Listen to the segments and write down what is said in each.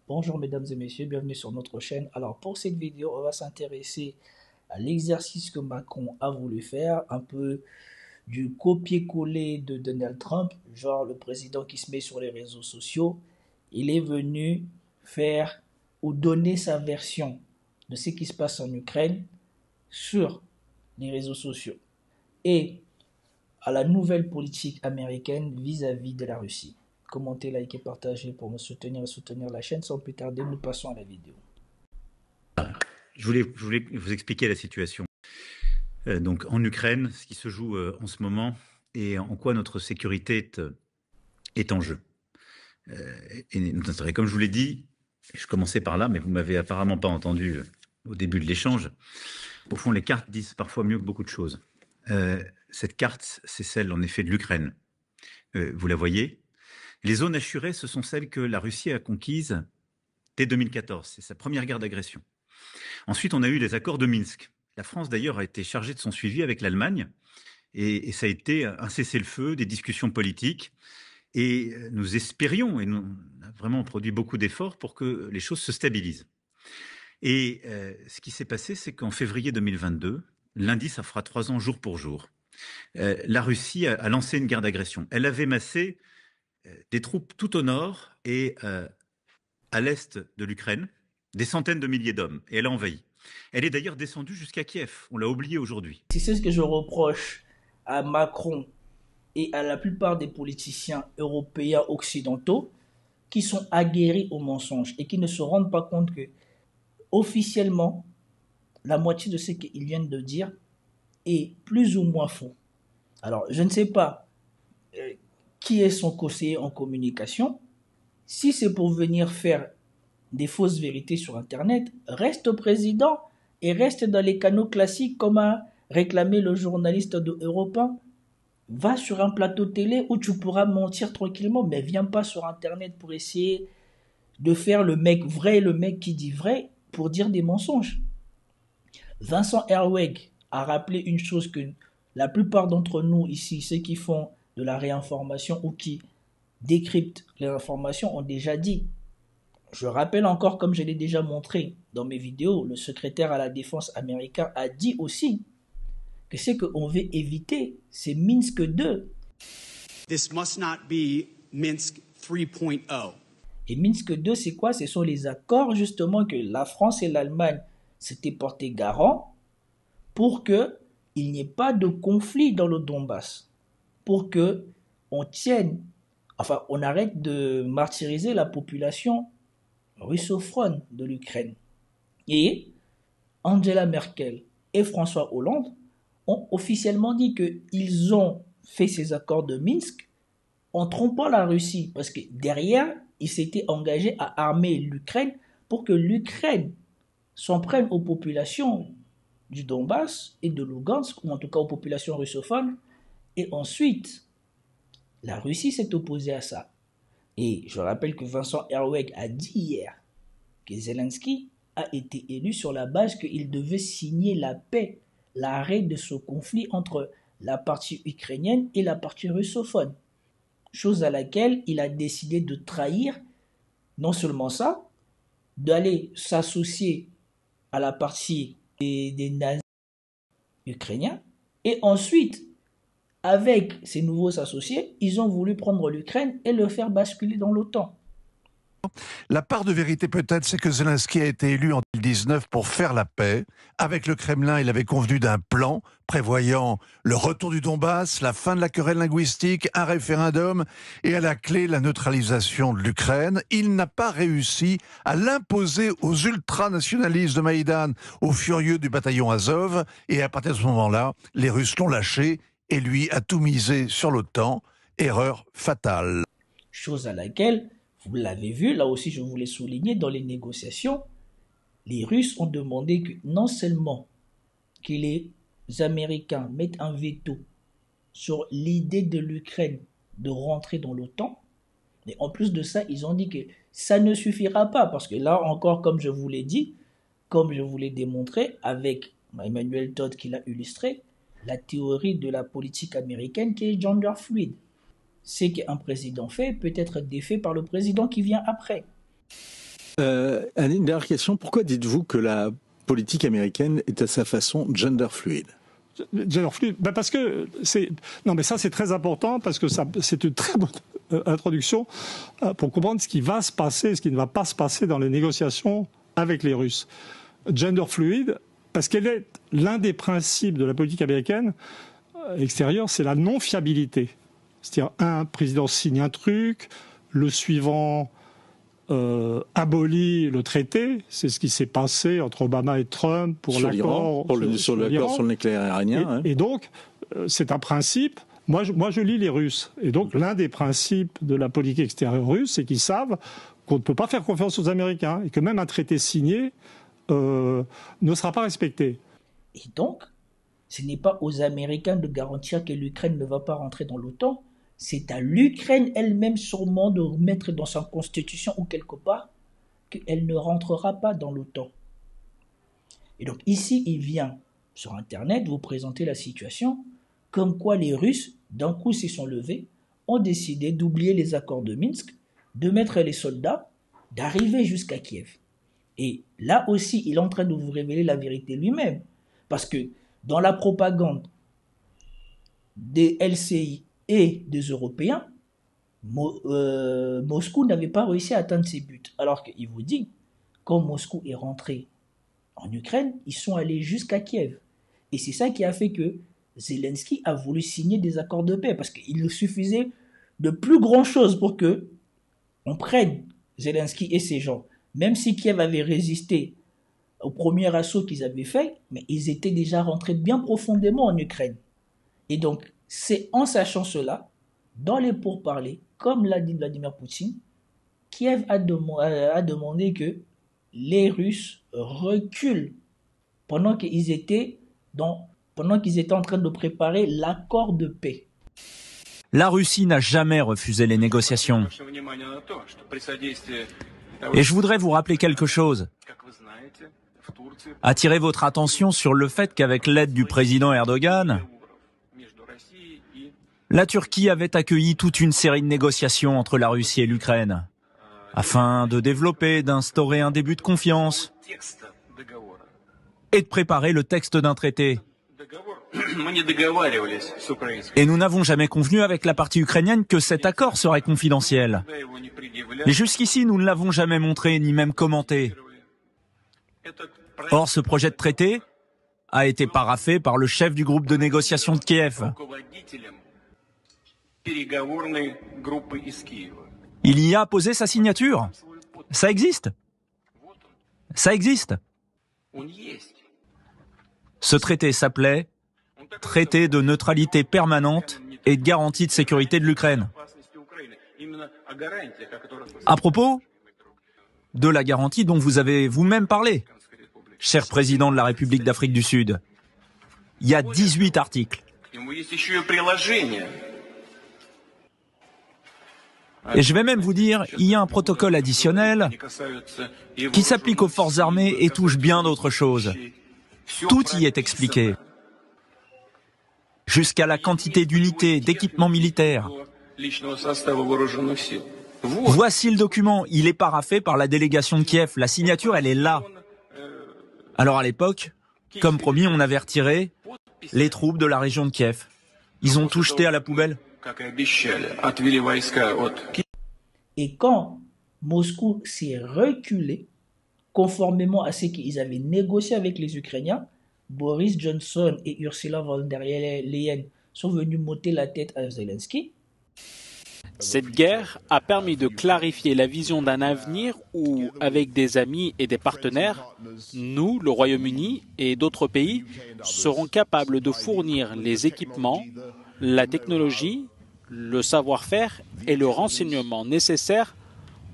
Bonjour mesdames et messieurs, bienvenue sur notre chaîne. Alors pour cette vidéo, on va s'intéresser à l'exercice que Macron a voulu faire, un peu du copier-coller de Donald Trump, genre le président qui se met sur les réseaux sociaux. Il est venu faire ou donner sa version de ce qui se passe en Ukraine sur les réseaux sociaux et à la nouvelle politique américaine vis-à-vis de la Russie. Commentez, likez, partagez pour me soutenir et soutenir la chaîne. Sans plus tarder, nous passons à la vidéo. Je voulais vous expliquer la situation. Donc en Ukraine, ce qui se joue en ce moment et en quoi notre sécurité est en jeu. Et comme je vous l'ai dit, je commençais par là, mais vous m'avez apparemment pas entendu au début de l'échange. Au fond, les cartes disent parfois mieux que beaucoup de choses. Cette carte, c'est celle en effet de l'Ukraine. Vous la voyez. Les zones assurées, ce sont celles que la Russie a conquises dès 2014. C'est sa première guerre d'agression. Ensuite, on a eu les accords de Minsk. La France, d'ailleurs, a été chargée de son suivi avec l'Allemagne. Et ça a été un cessez-le-feu, des discussions politiques. Et nous espérions, et nous avons vraiment produit beaucoup d'efforts pour que les choses se stabilisent. Et ce qui s'est passé, c'est qu'en février 2022, lundi, ça fera 3 ans jour pour jour, la Russie a lancé une guerre d'agression. Elle avait massé des troupes tout au nord et à l'est de l'Ukraine, des centaines de milliers d'hommes, et elle a envahi. Elle est d'ailleurs descendue jusqu'à Kiev, on l'a oublié aujourd'hui. C'est ce que je reproche à Macron et à la plupart des politiciens européens occidentaux qui sont aguerris aux mensonges et qui ne se rendent pas compte que, officiellement, la moitié de ce qu'ils viennent de dire est plus ou moins faux. Alors, je ne sais pas qui est son conseiller en communication. Si c'est pour venir faire des fausses vérités sur Internet, reste président et reste dans les canaux classiques comme a réclamé le journaliste de Europe 1. Va sur un plateau télé où tu pourras mentir tranquillement, mais viens pas sur Internet pour essayer de faire le mec vrai, le mec qui dit vrai, pour dire des mensonges. Vincent Herweg a rappelé une chose que la plupart d'entre nous ici, ceux qui font de la réinformation ou qui décryptent les informations, ont déjà dit. Je rappelle encore, comme je l'ai déjà montré dans mes vidéos, le secrétaire à la défense américain a dit aussi que ce qu'on veut éviter, c'est Minsk 2. This must not be Minsk 3.0. Et Minsk 2, c'est quoi? Ce sont les accords justement que la France et l'Allemagne s'étaient portés garant pour qu'il n'y ait pas de conflit dans le Donbass, pour que on tienne, enfin on arrête de martyriser la population russophone de l'Ukraine. Et Angela Merkel et François Hollande ont officiellement dit qu'ils ont fait ces accords de Minsk en trompant la Russie, parce que derrière, ils s'étaient engagés à armer l'Ukraine pour que l'Ukraine s'en prenne aux populations du Donbass et de Lugansk, ou en tout cas aux populations russophones, et ensuite, la Russie s'est opposée à ça. Et je rappelle que Vincent Herweg a dit hier que Zelensky a été élu sur la base qu'il devait signer la paix, l'arrêt de ce conflit entre la partie ukrainienne et la partie russophone. Chose à laquelle il a décidé de trahir, non seulement ça, d'aller s'associer à la partie des nazis ukrainiens, et ensuite, avec ces nouveaux associés, ils ont voulu prendre l'Ukraine et le faire basculer dans l'OTAN. La part de vérité peut-être, c'est que Zelensky a été élu en 2019 pour faire la paix. Avec le Kremlin, il avait convenu d'un plan prévoyant le retour du Donbass, la fin de la querelle linguistique, un référendum et à la clé la neutralisation de l'Ukraine. Il n'a pas réussi à l'imposer aux ultranationalistes de Maïdan, aux furieux du bataillon Azov. Et à partir de ce moment-là, les Russes l'ont lâché et lui a tout misé sur l'OTAN. Erreur fatale. Chose à laquelle, vous l'avez vu, là aussi je voulais souligner, dans les négociations, les Russes ont demandé que non seulement que les Américains mettent un veto sur l'idée de l'Ukraine de rentrer dans l'OTAN, mais en plus de ça, ils ont dit que ça ne suffira pas, parce que là encore, comme je vous l'ai dit, comme je vous l'ai démontré, avec Emmanuel Todd qui l'a illustré, la théorie de la politique américaine qui est gender fluid. Ce qu'un président fait peut être défait par le président qui vient après. Une dernière question. Pourquoi dites-vous que la politique américaine est à sa façon gender fluide? Gender fluide, parce que c'est... Non, mais ça, c'est très important, parce que c'est une très bonne introduction pour comprendre ce qui va se passer, ce qui ne va pas se passer dans les négociations avec les Russes. Gender fluide, parce qu'elle est l'un des principes de la politique américaine extérieure, c'est la non-fiabilité. C'est-à-dire, un président signe un truc, le suivant abolit le traité. C'est ce qui s'est passé entre Obama et Trump pour l'accord sur le nucléaire iranien. Et donc, c'est un principe. Moi, je lis les Russes. Et donc, l'un des principes de la politique extérieure russe, c'est qu'ils savent qu'on ne peut pas faire confiance aux Américains et que même un traité signé ne sera pas respecté. Et donc, ce n'est pas aux Américains de garantir que l'Ukraine ne va pas rentrer dans l'OTAN. C'est à l'Ukraine elle-même sûrement de mettre dans sa constitution ou quelque part qu'elle ne rentrera pas dans l'OTAN. Et donc ici, il vient sur Internet vous présenter la situation comme quoi les Russes, d'un coup, s'y sont levés, ont décidé d'oublier les accords de Minsk, de mettre les soldats, d'arriver jusqu'à Kiev. Et là aussi, il est en train de vous révéler la vérité lui-même. Parce que dans la propagande des LCI et des Européens, Moscou n'avait pas réussi à atteindre ses buts. Alors qu'il vous dit, quand Moscou est rentré en Ukraine, ils sont allés jusqu'à Kiev. Et c'est ça qui a fait que Zelensky a voulu signer des accords de paix, parce qu'il ne suffisait de plus grand chose pour que on prenne Zelensky et ses gens. Même si Kiev avait résisté au premier assaut qu'ils avaient fait, mais ils étaient déjà rentrés bien profondément en Ukraine. Et donc, c'est en sachant cela, dans les pourparlers, comme l'a dit Vladimir Poutine, Kiev a demandé que les Russes reculent pendant qu'ils étaient en train de préparer l'accord de paix. La Russie n'a jamais refusé les négociations. Et je voudrais vous rappeler quelque chose. Attirer votre attention sur le fait qu'avec l'aide du président Erdogan, la Turquie avait accueilli toute une série de négociations entre la Russie et l'Ukraine, afin de développer, d'instaurer un début de confiance et de préparer le texte d'un traité. Et nous n'avons jamais convenu avec la partie ukrainienne que cet accord serait confidentiel. Et jusqu'ici, nous ne l'avons jamais montré ni même commenté. Or, ce projet de traité a été paraphé par le chef du groupe de négociation de Kiev. Il y a posé sa signature. Ça existe. Ça existe. Ce traité s'appelait Traité de neutralité permanente et de garantie de sécurité de l'Ukraine. À propos de la garantie dont vous avez vous-même parlé, cher président de la République d'Afrique du Sud, il y a 18 articles. Et je vais même vous dire, il y a un protocole additionnel qui s'applique aux forces armées et touche bien d'autres choses. Tout y est expliqué. Jusqu'à la quantité d'unités, d'équipements militaires. Voici le document, il est paraphé par la délégation de Kiev. La signature, elle est là. Alors à l'époque, comme promis, on avait retiré les troupes de la région de Kiev. Ils ont tout jeté à la poubelle. Et quand Moscou s'est reculé, conformément à ce qu'ils avaient négocié avec les Ukrainiens, Boris Johnson et Ursula von der Leyen sont venus m'ôter la tête à Zelensky. Cette guerre a permis de clarifier la vision d'un avenir où, avec des amis et des partenaires, nous, le Royaume-Uni et d'autres pays, serons capables de fournir les équipements, la technologie, le savoir-faire et le renseignement nécessaires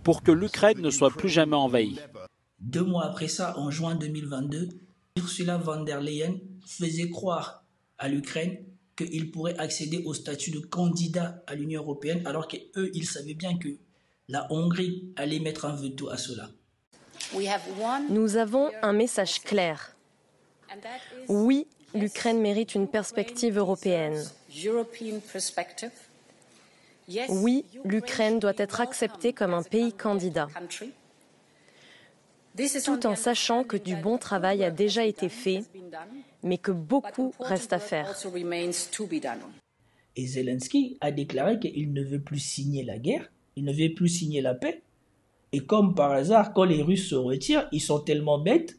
pour que l'Ukraine ne soit plus jamais envahie. 2 mois après ça, en juin 2022, Ursula von der Leyen faisait croire à l'Ukraine qu'ils pourraient accéder au statut de candidat à l'Union européenne, alors qu'eux, ils savaient bien que la Hongrie allait mettre un veto à cela. Nous avons un message clair. Oui, l'Ukraine mérite une perspective européenne. Oui, l'Ukraine doit être acceptée comme un pays candidat. tout en sachant que du bon travail a déjà été fait, mais que beaucoup reste à faire. Et Zelensky a déclaré qu'il ne veut plus signer la guerre, il ne veut plus signer la paix. Et comme par hasard, quand les Russes se retirent, ils sont tellement bêtes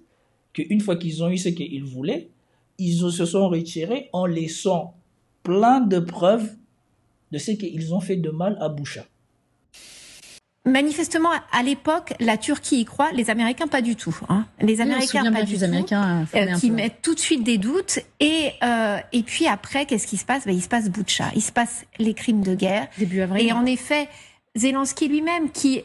qu'une fois qu'ils ont eu ce qu'ils voulaient, ils se sont retirés en laissant plein de preuves de ce qu'ils ont fait de mal à Boucha. Manifestement, à l'époque, la Turquie y croit, les Américains pas du tout. Hein. Les Américains pas du tout, qui mettent tout de suite des doutes. Et puis après, qu'est-ce qui se passe ? Il se passe Boucha, il se passe les crimes de guerre. Début avril. Et en effet, Zelensky lui-même, qui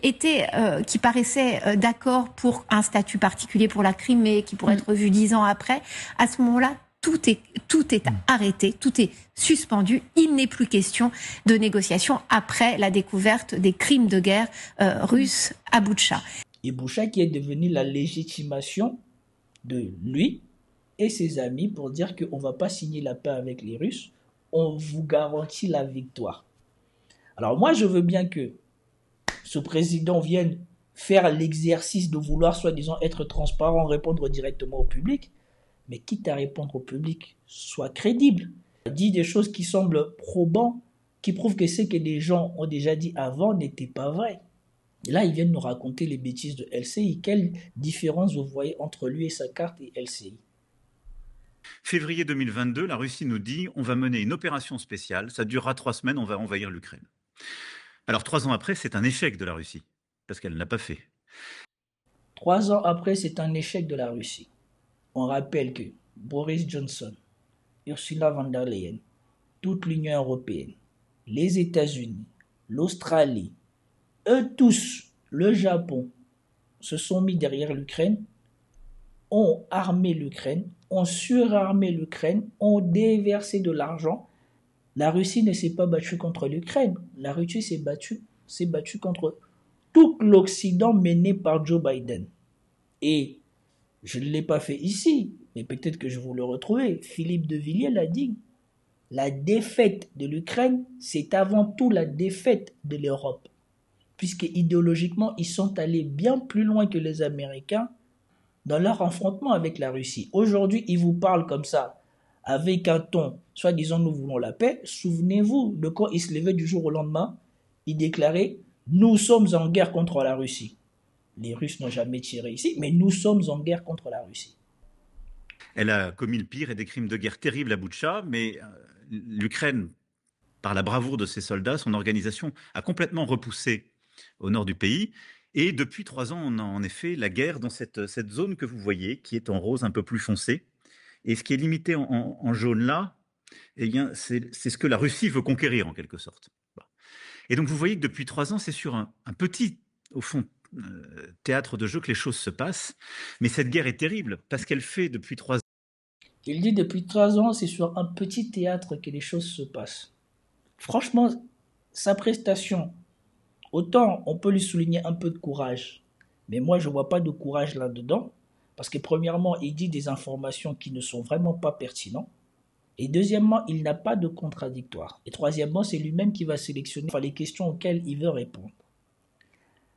paraissait d'accord pour un statut particulier pour la Crimée, qui pourrait être revu 10 ans après, à ce moment-là, tout est arrêté, tout est suspendu. Il n'est plus question de négociation après la découverte des crimes de guerre russes à Boutcha. Et Boucha qui est devenu la légitimation de lui et ses amis pour dire qu'on ne va pas signer la paix avec les Russes, on vous garantit la victoire. Alors moi, je veux bien que ce président vienne faire l'exercice de vouloir soi-disant être transparent, répondre directement au public, mais quitte à répondre au public, soit crédible. Dit des choses qui semblent probantes, qui prouvent que ce que des gens ont déjà dit avant n'était pas vrai. Et là, ils viennent nous raconter les bêtises de LCI. Quelle différence vous voyez entre lui et sa carte et LCI ? Février 2022, la Russie nous dit on va mener une opération spéciale, ça durera 3 semaines, on va envahir l'Ukraine. Alors 3 ans après, c'est un échec de la Russie, parce qu'elle ne l'a pas fait. 3 ans après, c'est un échec de la Russie. On rappelle que Boris Johnson, Ursula von der Leyen, toute l'Union européenne, les États-Unis, l'Australie, eux tous, le Japon, se sont mis derrière l'Ukraine, ont armé l'Ukraine, ont surarmé l'Ukraine, ont déversé de l'argent. La Russie ne s'est pas battue contre l'Ukraine. La Russie s'est battue contre tout l'Occident mené par Joe Biden. Et je ne l'ai pas fait ici, mais peut-être que je vous le retrouver. Philippe de Villiers l'a dit. La défaite de l'Ukraine, c'est avant tout la défaite de l'Europe. Puisque idéologiquement, ils sont allés bien plus loin que les Américains dans leur affrontement avec la Russie. Aujourd'hui, ils vous parlent comme ça, avec un ton, soi-disant nous voulons la paix. Souvenez-vous de quand ils se levaient du jour au lendemain, ils déclaraient « Nous sommes en guerre contre la Russie ». Les Russes n'ont jamais tiré ici, mais nous sommes en guerre contre la Russie. Elle a commis le pire et des crimes de guerre terribles à Boutcha, mais l'Ukraine, par la bravoure de ses soldats, son organisation a complètement repoussé au nord du pays. Et depuis 3 ans, on a en effet la guerre dans cette zone que vous voyez, qui est en rose un peu plus foncé. Et ce qui est limité en jaune là, eh bien, c'est ce que la Russie veut conquérir en quelque sorte. Et donc vous voyez que depuis 3 ans, c'est sur un petit, au fond, théâtre de jeu que les choses se passent. Mais cette guerre est terrible parce qu'elle fait depuis 3 ans. Il dit depuis 3 ans, c'est sur un petit théâtre que les choses se passent. Franchement, sa prestation, autant on peut lui souligner un peu de courage, mais moi je ne vois pas de courage là-dedans, parce que premièrement, il dit des informations qui ne sont vraiment pas pertinentes, et deuxièmement, il n'a pas de contradictoire, et troisièmement, c'est lui-même qui va sélectionner les questions auxquelles il veut répondre.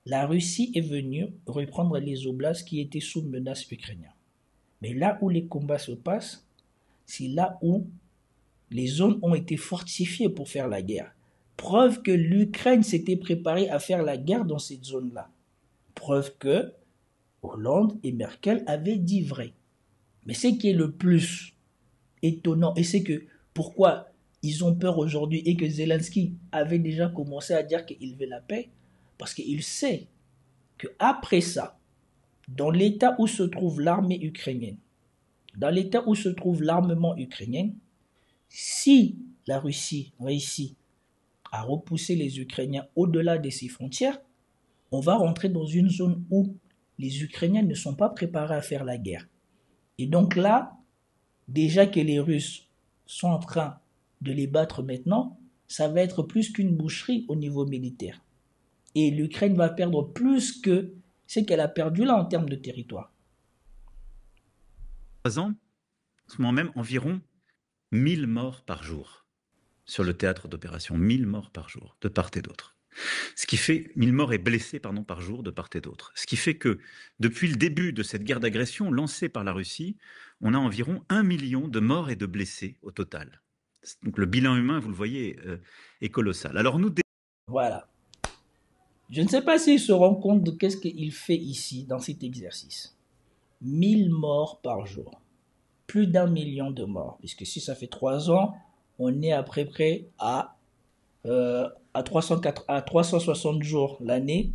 La Russie est venue reprendre les oblasts qui étaient sous menace ukrainienne. Mais là où les combats se passent, c'est là où les zones ont été fortifiées pour faire la guerre. Preuve que l'Ukraine s'était préparée à faire la guerre dans cette zone-là. Preuve que Hollande et Merkel avaient dit vrai. Mais ce qui est le plus étonnant, et c'est que pourquoi ils ont peur aujourd'hui et que Zelensky avait déjà commencé à dire qu'il veut la paix, parce qu'il sait qu'après ça, dans l'état où se trouve l'armée ukrainienne, dans l'état où se trouve l'armement ukrainien, si la Russie réussit à repousser les Ukrainiens au-delà de ses frontières, on va rentrer dans une zone où les Ukrainiens ne sont pas préparés à faire la guerre. Et donc là, déjà que les Russes sont en train de les battre maintenant, ça va être plus qu'une boucherie au niveau militaire. Et l'Ukraine va perdre plus que ce qu'elle a perdu là en termes de territoire. 3 ans, en ce moment même, environ 1000 morts par jour sur le théâtre d'opération. 1000 morts par jour, de part et d'autre. Ce qui fait 1000 morts et blessés par jour de part et d'autre. Ce qui fait que depuis le début de cette guerre d'agression lancée par la Russie, on a environ 1 million de morts et de blessés au total. Donc le bilan humain, vous le voyez, est colossal. Alors nous... Voilà. Je ne sais pas s'il se rend compte de qu'est-ce qu'il fait ici, dans cet exercice. 1000 morts par jour. Plus d'1 million de morts. Puisque si ça fait 3 ans, on est à peu près à 360 jours l'année.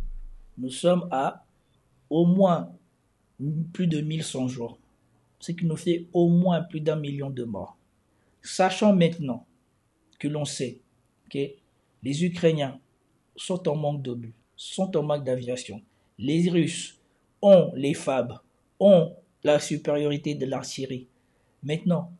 Nous sommes à au moins plus de 1100 jours. Ce qui nous fait au moins plus d'1 million de morts. Sachant maintenant que l'on sait que les Ukrainiens sont en manque d'obus, sont en manque d'aviation. Les Russes ont les FAB, ont la supériorité de l'artillerie. Maintenant,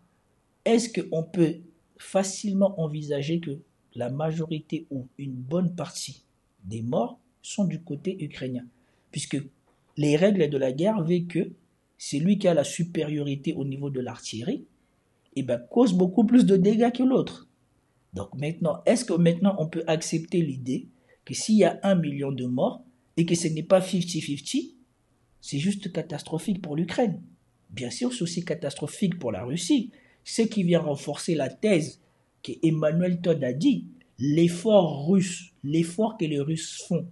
est-ce qu'on peut facilement envisager que la majorité ou une bonne partie des morts sont du côté ukrainien? Puisque les règles de la guerre veulent que celui qui a la supériorité au niveau de l'artillerie cause beaucoup plus de dégâts que l'autre. Donc maintenant, est-ce que maintenant on peut accepter l'idée que s'il y a 1 million de morts et que ce n'est pas 50-50, c'est juste catastrophique pour l'Ukraine. Bien sûr, c'est aussi catastrophique pour la Russie. Ce qui vient renforcer la thèse qu'Emmanuel Todd a dit, l'effort russe, l'effort que les Russes font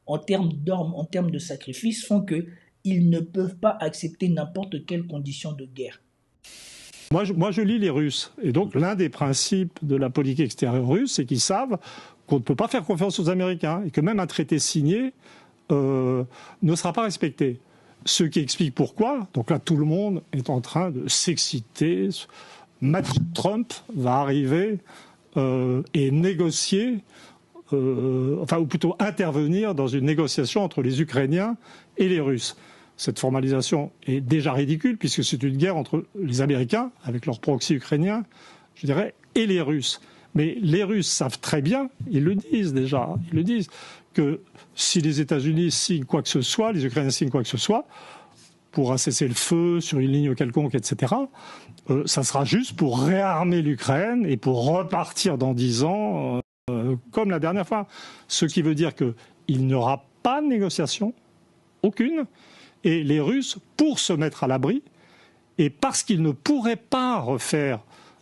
en termes d'armes, en termes de sacrifices, font qu'ils ne peuvent pas accepter n'importe quelle condition de guerre. Moi, je lis les Russes. Et donc, l'un des principes de la politique extérieure russe, c'est qu'ils savent qu'on ne peut pas faire confiance aux Américains et que même un traité signé ne sera pas respecté. Ce qui explique pourquoi, donc là, tout le monde est en train de s'exciter. Trump va arriver et négocier, ou plutôt intervenir dans une négociation entre les Ukrainiens et les Russes. Cette formalisation est déjà ridicule puisque c'est une guerre entre les Américains, avec leur proxy ukrainien, je dirais, et les Russes. Mais les Russes savent très bien, ils le disent déjà, que si les États-Unis signent quoi que ce soit, les Ukrainiens signent quoi que ce soit, pour un cessez-le-feu sur une ligne quelconque, etc., ça sera juste pour réarmer l'Ukraine et pour repartir dans 10 ans comme la dernière fois. Ce qui veut dire qu'il n'y aura pas de négociation, aucune. Et les Russes, pour se mettre à l'abri, et parce qu'ils ne pourraient pas refaire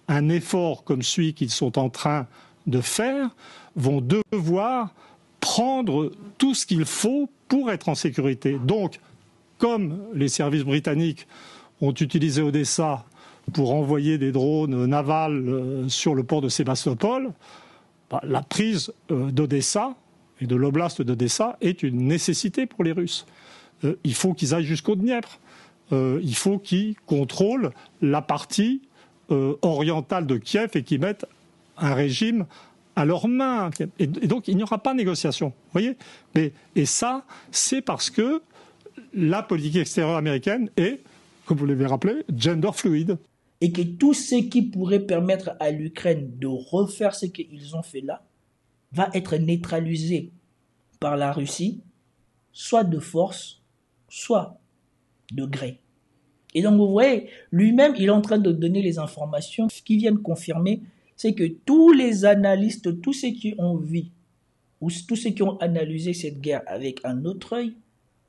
un effort comme celui qu'ils sont en train de faire, vont devoir prendre tout ce qu'il faut pour être en sécurité. Donc, comme les services britanniques ont utilisé Odessa pour envoyer des drones navals sur le port de Sébastopol, la prise d'Odessa et de l'oblast d'Odessa est une nécessité pour les Russes. Il faut qu'ils aillent jusqu'au Dniepr. Il faut qu'ils contrôlent la partie orientale de Kiev et qu'ils mettent un régime à leurs mains. Et donc, il n'y aura pas de négociation. Vous voyez ? Et ça, c'est parce que la politique extérieure américaine est, comme vous l'avez rappelé, gender fluide. Et que tout ce qui pourrait permettre à l'Ukraine de refaire ce qu'ils ont fait là va être neutralisé par la Russie, soit de force, soit de gré. Et donc, vous voyez, lui-même, il est en train de donner les informations qui viennent confirmer, c'est que tous les analystes, tous ceux qui ont vu, ou tous ceux qui ont analysé cette guerre avec un autre œil,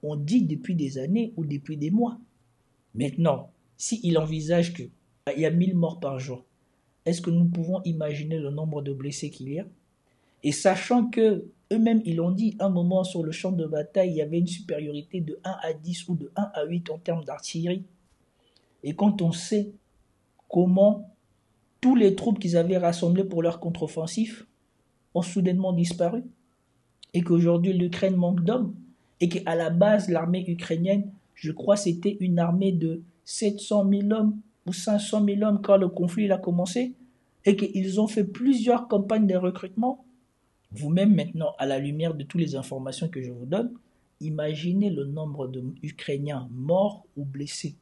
ont dit depuis des années ou depuis des mois. Maintenant, s'il envisage qu'il y a 1000 morts par jour, est-ce que nous pouvons imaginer le nombre de blessés qu'il y a? Et sachant que eux-mêmes, ils l'ont dit, un moment sur le champ de bataille, il y avait une supériorité de 1 à 10 ou de 1 à 8 en termes d'artillerie. Et quand on sait comment tous les troupes qu'ils avaient rassemblées pour leur contre-offensif ont soudainement disparu, et qu'aujourd'hui l'Ukraine manque d'hommes, et qu'à la base, l'armée ukrainienne, je crois, c'était une armée de 700 000 hommes ou 500 000 hommes quand le conflit a commencé, et qu'ils ont fait plusieurs campagnes de recrutement. Vous-même, maintenant, à la lumière de toutes les informations que je vous donne, imaginez le nombre d'Ukrainiens morts ou blessés.